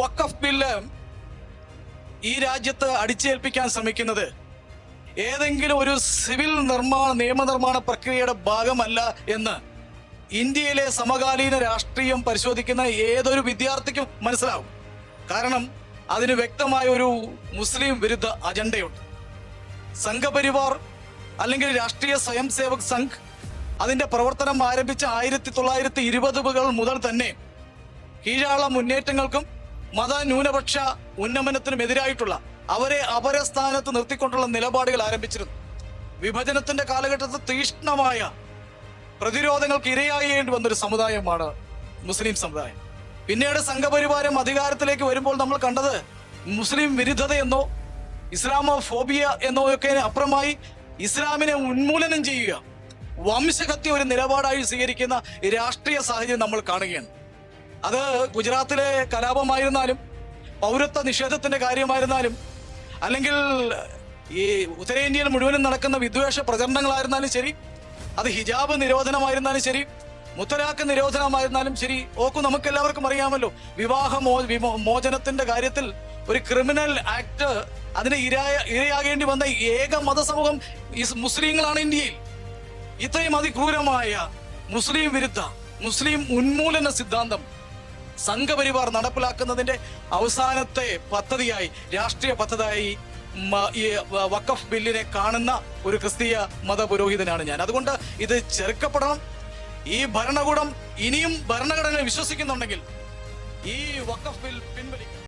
വഖഫ് bill ഈ രാജ്യത്ത് അടിച്ചേൽപ്പിക്കാൻ ശ്രമിക്കുന്നത് ഏതെങ്കിലും ഒരു സിവിൽ നിയമനിർമ്മാണ പ്രക്രിയയുടെ ഭാഗമല്ല എന്ന് ഇന്ത്യയിലെ സമകാലീന രാഷ്ട്രീയം പരിശോധിക്കുന്ന ഏതൊരു വിദ്യാർത്ഥിക്കും മനസ്സിലാവും. കാരണം അതിന് വ്യക്തമായ ഒരു മുസ്ലിം വിരുദ്ധ അജണ്ടയുണ്ട്. സംഘപരിവാർ അല്ലെങ്കിൽ രാഷ്ട്രീയ സ്വയം സേവക് സംഘ് അതിന്റെ പ്രവർത്തനം ആരംഭിച്ച 1920 മുതൽ തന്നെ കീഴാള മുന്നേറ്റങ്ങൾക്കും മത ന്യൂനപക്ഷ ഉന്നമനത്തിനും എതിരായിട്ടുള്ള അവരെ അപരസ്ഥാനത്ത് നിർത്തിക്കൊണ്ടുള്ള നിലപാടുകൾ ആരംഭിച്ചിരുന്നു. വിഭജനത്തിന്റെ കാലഘട്ടത്തിൽ തീക്ഷ്ണമായ പ്രതിരോധങ്ങൾക്ക് ഇരയാകേണ്ടി വന്നൊരു സമുദായമാണ് മുസ്ലിം സമുദായം. പിന്നീട് സംഘപരിവാരം അധികാരത്തിലേക്ക് വരുമ്പോൾ നമ്മൾ കണ്ടത് മുസ്ലിം വിരുദ്ധതയെന്നോ ഇസ്ലാമോ ഫോബിയ എന്നോ ഒക്കെ അപ്പുറമായി ഇസ്ലാമിനെ ഉന്മൂലനം ചെയ്യുക, വംശഹത്യ ഒരു നിലപാടായി സ്വീകരിക്കുന്ന രാഷ്ട്രീയ സാഹചര്യം നമ്മൾ കാണുകയാണ്. അത് ഗുജറാത്തിലെ കലാപമായിരുന്നാലും പൗരത്വ നിഷേധത്തിന്റെ കാര്യമായിരുന്നാലും അല്ലെങ്കിൽ ഈ ഉത്തരേന്ത്യയിൽ മുഴുവനും നടക്കുന്ന വിദ്വേഷ പ്രചരണങ്ങളായിരുന്നാലും ശരി, അത് ഹിജാബ് നിരോധനമായിരുന്നാലും ശരി, മുത്തലാഖ് നിരോധനമായിരുന്നാലും ശരി. നമുക്ക് എല്ലാവർക്കും അറിയാമല്ലോ, വിവാഹ മോചനത്തിന്റെ കാര്യത്തിൽ ഒരു ക്രിമിനൽ ആക്ട് അതിന് ഇരയാകേണ്ടി വന്ന ഏക മതസമൂഹം മുസ്ലിങ്ങളാണ് ഇന്ത്യയിൽ. ഇത്രയും അതിക്രൂരമായ മുസ്ലിം വിരുദ്ധ മുസ്ലിം ഉന്മൂലന സിദ്ധാന്തം സംഘപരിവാർ നടപ്പിലാക്കുന്നതിന്റെ അവസാനത്തെ പദ്ധതിയായി, രാഷ്ട്രീയ പദ്ധതിയായി ഈ വഖഫ് ബില്ലിനെ കാണുന്ന ഒരു ക്രിസ്തീയ മതപുരോഹിതനാണ് ഞാൻ. അതുകൊണ്ട് ഇത് ചെറുക്കപ്പെടണം. ഈ ഭരണകൂടം ഇനിയും ഭരണഘടനയെ വിശ്വസിക്കുന്നുണ്ടെങ്കിൽ ഈ വഖഫ് ബിൽ പിൻവലിക്കണം.